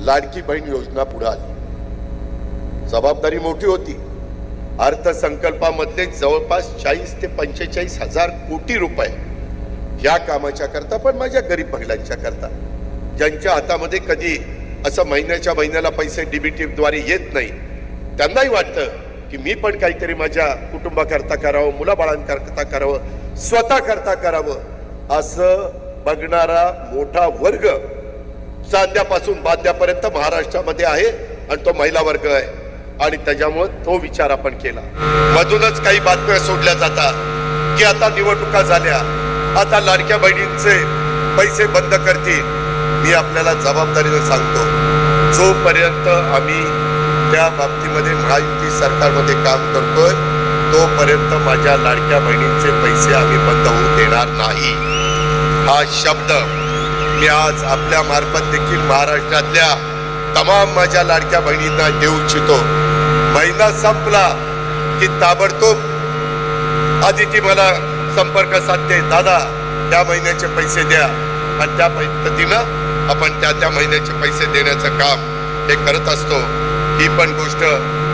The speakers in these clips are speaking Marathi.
लाडकी बहीण योजना पुढे आली। जबाबदारी मोठी होती। अर्थसंकल्पामध्ये जवळपास 40 ते 45 हजार कोटी रुपये या कामाच्या करता, पण माझ्या गरीब महिलांच्या करता, ज्यांच्या हातामध्ये कधी असं महिन्याच्या महिन्याला पैसे डीबीटी द्वारे येत नाही, त्यांनाही वाटतं की मी पण काहीतरी माझ्या कुटुंबाकरता करावं, मुलाबाळांकरता करावं, स्वतः करता करावं, असं बघणारा मोठा वर्ग साध्यापासून बाध्यापर्यंत महाराष्ट्रामध्ये आहे आणि तो महिला वर्ग आहे। आणि त्याच्यामुळे तो विचार आपण केला। मधूनच काही बातम्या सोडल्या जातात की आता निवडणुका झाल्या, आता लाडक्या बहिणींचे पैसे बंद करतील। मी आपल्याला जबाबदारीने सांगतो, जोपर्यंत आम्ही त्या बाबतीमध्ये महायुती सरकारमध्ये काम करतोय, तोपर्यंत माझ्या लाडक्या बहिणींचे पैसे आम्ही बंद होऊ देणार नाही। हा शब्द मी आज आपल्या मार्फत देखील महाराष्ट्रातल्या तमाम माझ्या लाडक्या बहिणींना देऊ इच्छितो। महिना संपला की ताबडतोब आदिती मला संपर्क साधते, दादा त्या महिन्याचे पैसे द्या, आणि त्या पद्धतीनं आपण त्या महिन्याचे पैसे देण्याचं काम हे करत असतो। ही पण गोष्ट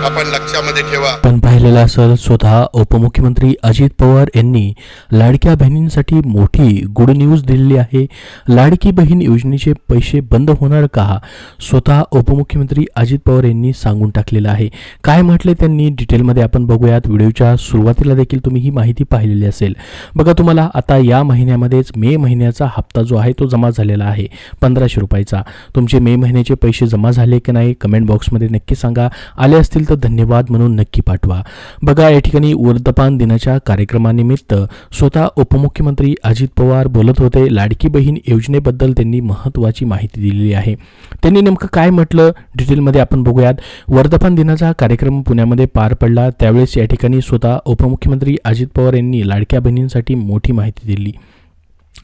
आपण लक्षामध्ये ठेवा। पण पाहिलेलं असेल, स्वतः उपमुख्यमंत्री अजित पवार यांनी लाडक्या बहिणींसाठी मोठी गुड न्यूज दिलेली आहे। लाडकी बहीण योजनेचे पैसे बंद होणार का, स्वतः उपमुख्यमंत्री अजित पवार यांनी सांगून टाकलेलं आहे। काय म्हटले त्यांनी डिटेलमध्ये आपण बघूयात। व्हिडिओच्या सुरुवातीला देखील तुम्ही ही माहिती पाहिलेली असेल। बघा, तुम्हाला आता या महिन्यामध्येच मे महिन्याचा हप्ता जो आहे तो जमा झालेला आहे 1500 रुपयाचा। तुमचे मे महिन्याचे पैसे जमा झाले की नाही कमेंट बॉक्समध्ये नक्की सांगा। आले असतील तर धन्यवाद म्हणून नक्की पाठवा। बघा, या ठिकाणी वर्धापन दिनाच्या कार्यक्रमानिमित्त स्वतः उपमुख्यमंत्री अजित पवार बोलत होते। लाडकी बहीण योजनेबद्दल त्यांनी महत्त्वाची माहिती दिलेली आहे। त्यांनी नेमकं काय म्हटलं डिटेलमध्ये आपण बघूयात। वर्धापन दिनाचा कार्यक्रम पुण्यामध्ये पार पडला, त्यावेळेस या ठिकाणी स्वतः उपमुख्यमंत्री अजित पवार यांनी लाडक्या बहिणींसाठी मोठी माहिती दिली।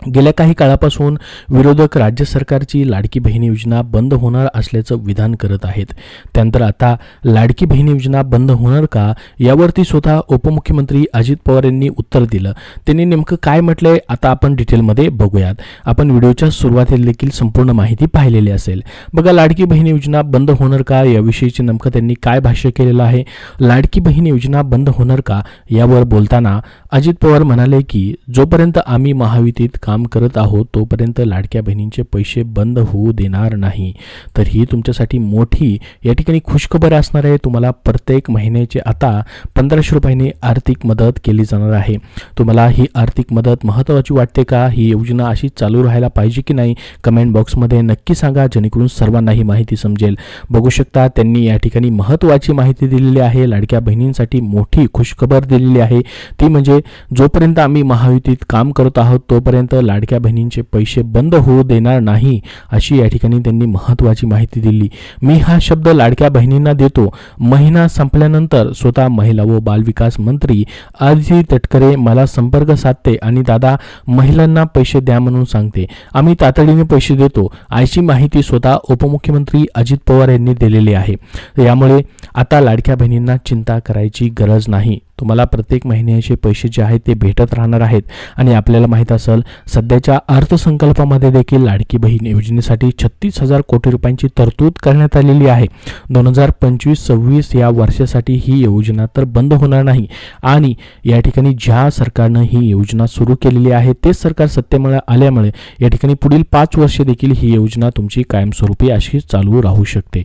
गेल्या काही काळापासून विरोधक राज्य सरकारची लाडकी बहीण योजना बंद होणार असल्याचं विधान करत आहेत। त्यानंतर आता लाडकी बहीण योजना बंद होणार का, यावरती स्वतः उपमुख्यमंत्री अजित पवार यांनी उत्तर दिलं। त्यांनी नेमकं काय म्हटलंय आता आपण डिटेलमध्ये बघूयात। आपण व्हिडिओच्या सुरुवातीला देखील संपूर्ण माहिती पाहिलेली असेल। बघा, लाडकी बहीण योजना बंद होणार का याविषयीचे नेमकं त्यांनी काय भाष्य केलेलं आहे। लाडकी बहीण योजना बंद होणार का यावर बोलताना अजित पवार म्हणाले की जोपर्यंत आम्ही महायुतीत काम करत आहोत तोपर्यंत लाडक्या बहिणींचे पैसे बंद होऊ देणार नाही। तर ही तुमच्यासाठी मोठी या ठिकाणी खुशखबर असणार आहे। तुम्हाला प्रत्येक महिन्याचे आता 1500 रुपयांनी आर्थिक मदत केली जाणार आहे। तुम्हाला ही आर्थिक मदत महत्त्वाची वाटते का, ही योजना अशी चालू राहायला पाहिजे की नाही कमेंट बॉक्समध्ये नक्की सांगा, जेणेकरून सर्वांना ही माहिती समजेल। बघू शकता, त्यांनी या ठिकाणी महत्त्वाची माहिती दिलेली आहे। लाडक्या बहिणींसाठी मोठी खुशखबर दिलेली आहे, ती म्हणजे जोपर्यंत आम्ही महायुतीत काम करत आहोत तोपर्यंत लाडक्या बहिणींचे पैसे बंद होऊ देणार नाही, अशी या ठिकाणी त्यांनी महत्त्वाची माहिती दिली। मी हा शब्द लाडक्या बहिणींना देतो। महिना संपल्यानंतर स्वतः महिला व बालविकास मंत्री आदिती तटकरे मला संपर्क साधते आणि दादा महिलांना पैसे द्या म्हणून सांगते। आम्ही तातडीने पैसे देतो, अशी माहिती स्वतः उपमुख्यमंत्री अजित पवार यांनी दिलेली आहे। यामुळे आता लाडक्या बहिणींना चिंता करायची गरज नाही। तुम्हाला प्रत्येक महिन्याचे पैसे जे आहेत ते भेटत राहणार आहेत। आणि आपल्याला माहित असेल, सध्याच्या अर्थसंकल्पामध्ये देखील लाडकी बहीण योजनेसाठी 36,000 कोटी रुपयांची तरतूद करण्यात आलेली आहे। 2025-26 या वर्षासाठी ही योजना तर बंद होणार नाही। आणि या ठिकाणी ज्या सरकारनं ही योजना सुरू केलेली आहे तेच सरकार सत्तेमुळे आल्यामुळे या ठिकाणी पुढील 5 वर्षे देखील ही योजना तुमची कायमस्वरूपी अशी चालू राहू शकते।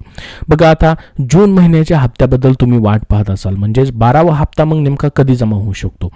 बघा, आता जून महिन्याच्या हप्त्याबद्दल तुम्ही वाट पाहत असाल, म्हणजेच 12वा हप्ता मग नेमका कधी जमा होऊ शकतो।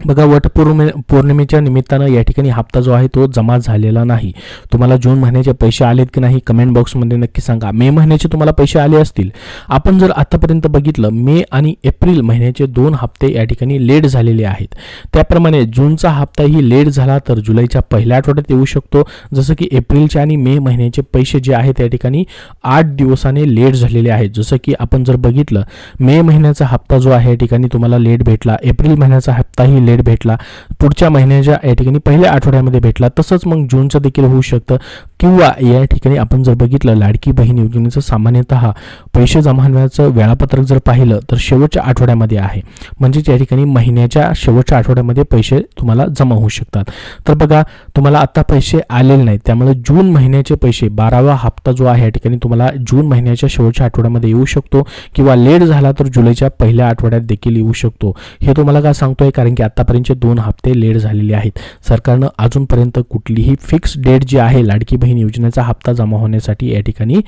बघा, वटपौर्णिमेच्या निमित्तानं या ठिकाणी हप्ता जो आहे तो जमा झालेला नाही। तुम्हाला जून महिन्याचे पैसे आलेत की नाही कमेंट बॉक्समध्ये नक्की सांगा। मे महिन्याचे तुम्हाला पैसे आले असतील। आपण जर आतापर्यंत बघितलं, मे आणि एप्रिल महिन्याचे 2 हप्ते या ठिकाणी लेट झालेले आहेत। त्याप्रमाणे जूनचा हप्ताही लेट झाला तर जुलैच्या पहिल्या आठवड्यात येऊ शकतो। जसं की एप्रिलचे आणि मे महिन्याचे पैसे जे आहेत त्या ठिकाणी 8 दिवसाने लेट झालेले आहेत। जसं की आपण जर बघितलं, मे महिन्याचा हप्ता जो आहे या ठिकाणी तुम्हाला लेट भेटला, एप्रिल महिन्याचा हप्ताही ठिकाणी लेट भेटला, पुढच्या महिन्याच्या या ठिकाणी पहिल्या आठवड्यामध्ये भेटला, तसंच मग जूनचं देखील होऊ शकतं. किंवा या ठिकाणी आपण जर बघितलं लाडकी बहीण योजनेचं सामान्यतः पैसे जमा होण्याचं वेळापत्रक जर पाहिलं तर शेवटच्या आठवड्यामध्ये आहे, म्हणजेच या ठिकाणी महिन्याच्या शेवटच्या आठवड्यामध्ये पैसे तुम्हाला जमा होऊ शकतात. तर बघा तुम्हाला आता पैसे आलेले नाहीत, त्यामुळे जून महिन्याचे पैसे 12वा हप्ता जो आहे या ठिकाणी तुम्हाला जून महिन्याच्या शेवटच्या आठवड्यामध्ये येऊ शकतो किंवा लेट झाला तर जुलैच्या पहिल्या आठवड्यात देखील येऊ शकतो. हे तुम्हाला का सांगतोय, कारण की आतापर्यंतचे 2 हप्ते लेट झालेले आहेत. सरकारनं अजूनपर्यंत कुठलीही फिक्स डेट जी आहे लाडकी बहीण योजनेचा हप्ता जमा होण्यासाठी या ठिकाणी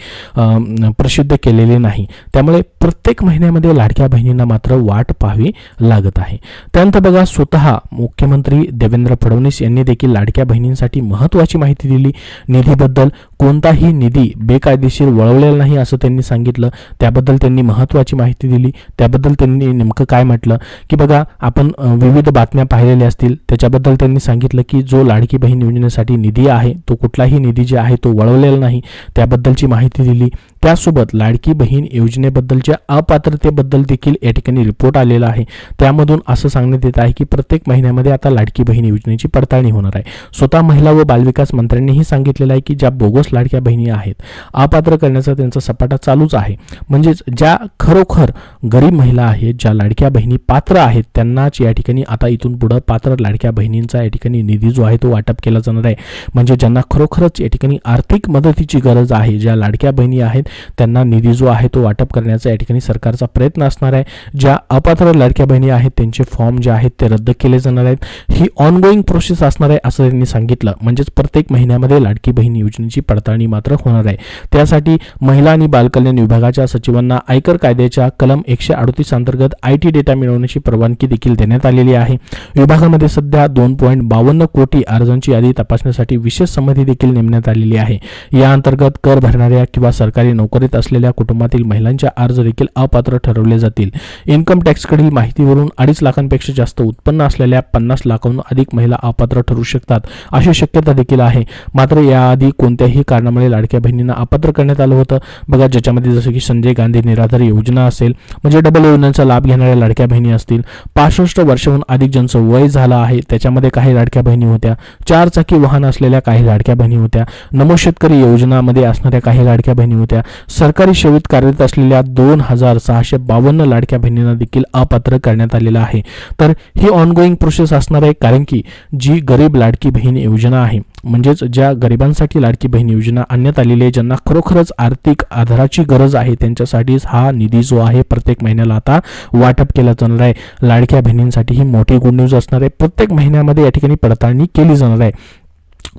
प्रसिद्ध केलेले नाही. त्यामुळे प्रत्येक महिन्यामध्ये लाडक्या बहिणींना मात्र वाट पाहावी लागत आहे. त्यानंतर बघा स्वतः मुख्यमंत्री देवेंद्र फडणवीस यांनी देखील लाडक्या बहिणींसाठी महत्त्वाची माहिती दिली. निधीबद्दल कोणताही निधी बेकायदेशीर वळवलेला नाही असं त्यांनी सांगितलं. त्याबद्दल त्यांनी महत्त्वाची माहिती दिली. त्याबद्दल त्यांनी नेमकं काय म्हटलं की बघा आपण विविध बातम्या पाहिलेल्या असतील, त्याच्याबद्दल त्यांनी सांगितलं की जो लाडकी बहीण योजनेसाठी निधी आहे तो कुठलाही निधी जे आहे तो वळवलेला नाही, त्याबद्दलची माहिती दिली. त्यासोबत लाडकी बहीण योजनेबद्दलच्या अपात्रतेबद्दल देखील या ठिकाणी रिपोर्ट आलेला आहे. त्यामधून असं सांगण्यात येत आहे की प्रत्येक महिन्यामध्ये आता लाडकी बहीण योजनेची पडताळणी होणार आहे. स्वतः महिला व बालविकास मंत्र्यांनीही सांगितलेलं आहे की ज्या बोगस लाडक्या बहिणी आहेत अपात्र करण्याचा त्यांचा सपाटा चालूच आहे. म्हणजेच ज्या खरोखर गरीब महिला आहेत, ज्या लाडक्या बहिणी पात्र आहेत, त्यांनाच या ठिकाणी आता इथून पुढे पात्र लाडक्या बहिणींचा या ठिकाणी निधी जो आहे तो वाटप केला जाणार आहे. म्हणजे ज्यांना खरोखरच या ठिकाणी आर्थिक मदतीची गरज आहे, ज्या लाडक्या बहिणी आहेत त्यांना निधी जो आहे तो वाटप करण्याचा या ठिकाणी सरकारचा प्रयत्न असणार आहे. ज्या अपात्र लाडक्या बहिणी आहेत त्यांचे फॉर्म जे आहेत ते रद्द केले जाणार आहेत. ही ऑनगोईंग प्रोसेस असणार आहे असं त्यांनी सांगितलं. म्हणजेच प्रत्येक महिन्यामध्ये लाडकी बहीण योजनेची पडताळणी मात्र होणार आहे. त्यासाठी महिला आणि बालकल्याण विभागाच्या सचिवांना आयकर कायद्याच्या कलम 138 अंतर्गत IT डेटा मिळवण्याची परवानगी देखील देण्यात आलेली आहे. विभागामध्ये सध्या 2.52 कोटी अर्जांची यादी तपासण्यासाठी विशेष समिती देखील नेमण्यात आलेली आहे. या अंतर्गत कर भरणाऱ्या किंवा सरकारी नोकरीत असलेल्या कुटुंबातील महिलांचे अर्ज देखील अपात्र ठरवले जातील. इन्कम टॅक्सकडील माहितीवरून 2.5 लाखांपेक्षा जास्त उत्पन्न असलेल्या 50 लाखांहून अधिक महिला अपात्र ठरू शकतात अशी शक्यता देखील आहे. मात्र याआधी कोणत्याही कारणामुळे लाडक्या बहिणींना अपात्र करण्यात आलं होतं. बघा ज्याच्यामध्ये जसं की संजय गांधी निराधार योजना असेल, म्हणजे डबल योजनेचा लाभ घेणाऱ्या लाडक्या बहिणी असतील, 65 वर्षांहून अधिक ज्यांचं वय झालं आहे त्याच्यामध्ये काही लाडक्या बहिणी होत्या, 4 चाकी वाहन असलेल्या काही लाडक्या बहिणी होत्या, नमो शेतकरी योजनामध्ये असणाऱ्या काही लाडक्या बहिणी होत्या, सरकारी सेवेत कार्यरत असलेल्या 2652 लाडक्या बहिणींना देखील अपात्र करण्यात आलेलं आहे. तर ही ऑनगोईंग प्रोसेस असणार आहे, कारण की जी गरीब लाडकी बहीण योजना आहे, म्हणजेच ज्या गरिबांसाठी लाडकी बहीण योजना आणण्यात आलेली आहे, ज्यांना खरोखरच आर्थिक आधाराची गरज आहे त्यांच्यासाठीच हा निधी जो आहे प्रत्येक महिन्याला आता वाटप केला जाणार आहे. लाडक्या बहिणींसाठी ही मोठी गुड न्यूज असणार आहे. प्रत्येक महिन्यामध्ये या ठिकाणी पडताळणी केली जाणार आहे.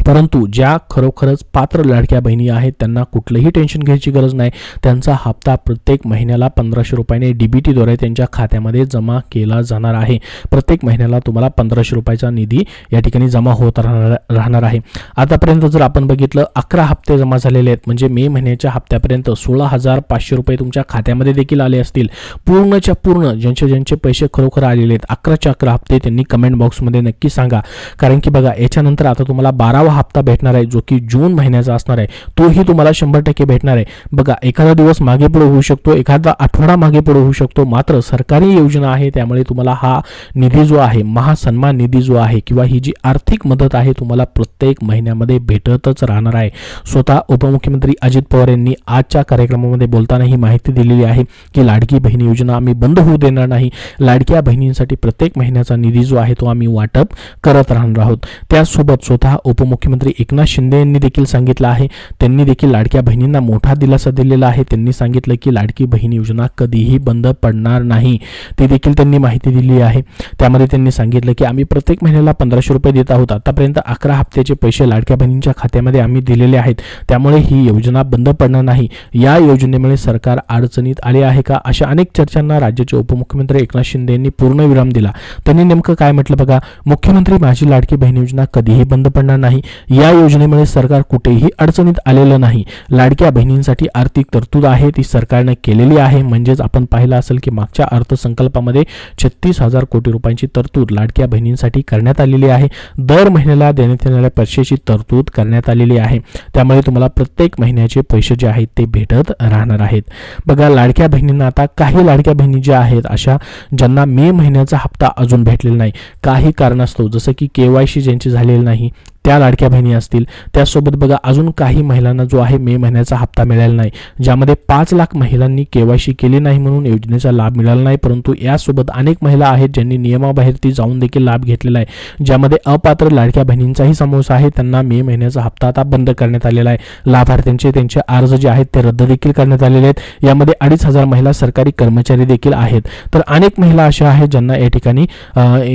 परंतु ज्या खरोखरच पात्र लाडक्या बहिणी आहेत त्यांना कुठलंही टेन्शन घ्यायची गरज नाही. त्यांचा हप्ता प्रत्येक महिन्याला 1500 रुपयाने DBT द्वारे त्यांच्या खात्यामध्ये जमा केला जाणार आहे. प्रत्येक महिन्याला तुम्हाला 1500 रुपयाचा निधी या ठिकाणी जमा होत राहणार आहे. आतापर्यंत जर आपण बघितलं 11 हप्ते जमा झालेले आहेत, म्हणजे मे महिन्याच्या हप्त्यापर्यंत 16,500 रुपये तुमच्या खात्यामध्ये देखील आले असतील. पूर्णच्या पूर्ण ज्यांचे पैसे खरोखर आलेले आहेत 11च्या 11 हप्ते त्यांनी कमेंट बॉक्समध्ये नक्की सांगा. कारण की बघा याच्यानंतर आता तुम्हाला 12वा हप्ता भेटणार आहे जो की जून महिन्याचा असणार आहे. तोही तुम्हाला 100% भेटणार आहे. बघा एखादा दिवस मागे पुढे होऊ शकतो, एखादा आठवडा मागे पुढे होऊ शकतो, मात्र सरकारी योजना आहे त्यामुळे तुम्हाला हा निधी जो आहे, महासन्मान निधी जो आहे किंवा ही जी आर्थिक मदत आहे तुम्हाला प्रत्येक महिन्यामध्ये भेटतच राहणार आहे. स्वतः उपमुख्यमंत्री अजित पवार यांनी आजच्या कार्यक्रमामध्ये बोलताना ही माहिती दिलेली आहे की लाडकी बहीण योजना आम्ही बंद होऊ देणार नाही. लाडक्या बहिणींसाठी प्रत्येक महिन्याचा निधी जो आहे तो आम्ही वाटप करत राहणार आहोत. त्यासोबत स्वतः उपमुख्यमंत्री एकनाथ शिंदे यांनी देखील सांगितलं आहे, त्यांनी देखील लाडक्या बहिणींना मोठा दिलासा दिलेला आहे. त्यांनी सांगितलं की लाडकी बहीण योजना कधीही बंद पडणार नाही, ती देखील त्यांनी माहिती दिली आहे. त्यामध्ये त्यांनी सांगितलं की आम्ही प्रत्येक महिन्याला 1500 रुपये देत आहोत. आतापर्यंत 11 हप्त्याचे पैसे लाडक्या बहिणींच्या खात्यामध्ये आम्ही दिलेले आहेत, त्यामुळे ही योजना बंद पडणार नाही. या योजनेमुळे सरकार अडचणीत आले आहे का, अशा अनेक चर्चांना राज्याचे उपमुख्यमंत्री एकनाथ शिंदे यांनी पूर्ण विराम दिला. त्यांनी नेमकं काय म्हटलं बघा, मुख्यमंत्री माझी लाडकी बहीण योजना कधीही बंद पडणार नाही. नाही। या योजनेमुळे सरकार कुठेही अडचणीत आलेलं नाही। लाडक्या बहिणींसाठी आर्थिक तरतूद आहे ती सरकारने केलेली आहे। म्हणजेच आपण पाहिलं असेल की मागच्या अर्थसंकल्पामध्ये 36,000 कोटी रुपयांची तरतूद लाडक्या बहिणींसाठी करण्यात आलेली आहे। दर महिन्याला देण्यात येणाऱ्या पैशाची तरतूद करण्यात आलेली आहे। त्यामुळे तुम्हाला प्रत्येक महिन्याचे पैसे जे आहेत ते भेटत राहणार आहेत। बघा, लाडक्या बहिणींना आता काही लाडक्या बहिणी ज्या आहेत अशा ज्यांना मे महिन्याचा हप्ता अजून भेटलेला नाही, काही कारणास्तव जसं की KYC ज्यांची झालेली नाही त्या लाडक्या बहिणी असतील। त्यासोबत बघा अजून काही महिलांना जो आहे मे महिन्याचा हप्ता मिळालेला नाही, ज्यामध्ये 5 लाख महिलांनी KYC केली नाही म्हणून योजनेचा लाभ मिळाला नाही। परंतु यासोबत अनेक महिला आहेत ज्यांनी नियमाबाहेर ती जाऊन देखील लाभ घेतलेला आहे, ज्यामध्ये अपात्र लाडक्या बहिणींचाही समावेश आहे। त्यांना मे महिन्याचा हप्ता आता बंद करण्यात आलेला आहे। लाभार्थ्यांचे त्यांचे अर्ज जे आहेत ते रद्द देखील करण्यात आलेले आहेत। यामध्ये 2,500 महिला सरकारी कर्मचारी देखील आहेत। तर अनेक महिला अशा आहेत ज्यांना या ठिकाणी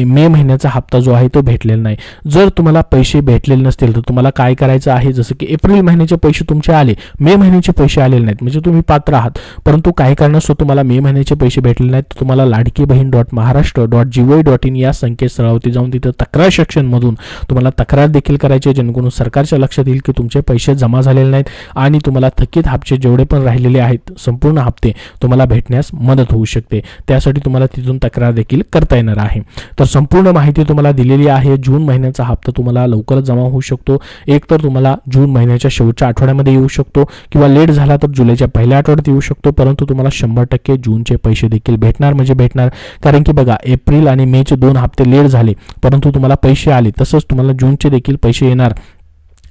मे महिन्याचा हप्ता जो आहे तो भेटलेला नाही। जर तुम्हाला पैसे भेटलेले नसतील तर तुम्हाला काय करायचं आहे, जसं की एप्रिल महिन्याचे पैसे तुमचे आले, मे महिन्याचे पैसे आलेले नाहीत म्हणजे तुम्ही पात्र आहात, परंतु काही कारणास्तव तुम्हाला मे महिन्याचे पैसे भेटले नाहीत, तर तुम्हाला ladkibhin.maharashtra.gov.in या संकेतस्थळावरती जाऊन तिथे तक्रार सेक्शन मधून तुम्हाला तक्रार देखील करायची आहे, जेणेकरून सरकारच्या लक्षात येईल की तुमचे पैसे जमा झालेले नाहीत आणि तुम्हाला थकीत हप्ते जेवढे पण राहिलेले आहेत संपूर्ण हप्ते तुम्हाला भेटण्यास मदत होऊ शकते। त्यासाठी तुम्हाला तिथून तक्रार देखील करता येणार आहे। तर संपूर्ण माहिती तुम्हाला दिलेली आहे। जून महिन्याचा हप्ता तुम्हाला लवकरच जमा होऊ शकतो। एक तर तुम्हाला जून महिन्याच्या शेवटच्या आठवड्यामध्ये येऊ शकतो किंवा लेट झाला तर जुलैच्या पहिल्या आठवड्यात येऊ शकतो, परंतु तुम्हाला 100% जूनचे पैसे देखील भेटणार म्हणजे भेटणार। कारण की बघा एप्रिल आणि मेचे 2 हप्ते लेट झाले परंतु तुम्हाला पैसे आले, तसंच तुम्हाला जूनचे देखील पैसे येणार।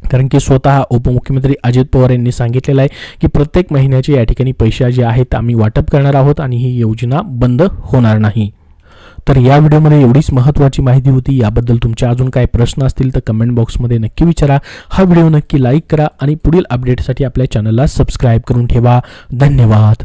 कारण की स्वतः उपमुख्यमंत्री अजित पवार यांनी सांगितलेलं आहे की प्रत्येक महिन्याचे या ठिकाणी पैसे जे आहेत आम्ही वाटप करणार आहोत आणि ही योजना बंद होणार नाही। तर या व्हिडिओमध्ये एवढीच महत्त्वाची माहिती होती। याबद्दल तुमचे अजून काही प्रश्न असतील तर कमेंट बॉक्समध्ये नक्की विचारा। हा व्हिडिओ नक्की लाईक करा आणि पुढील अपडेटसाठी आपल्या चॅनलला सबस्क्राईब करून ठेवा। धन्यवाद।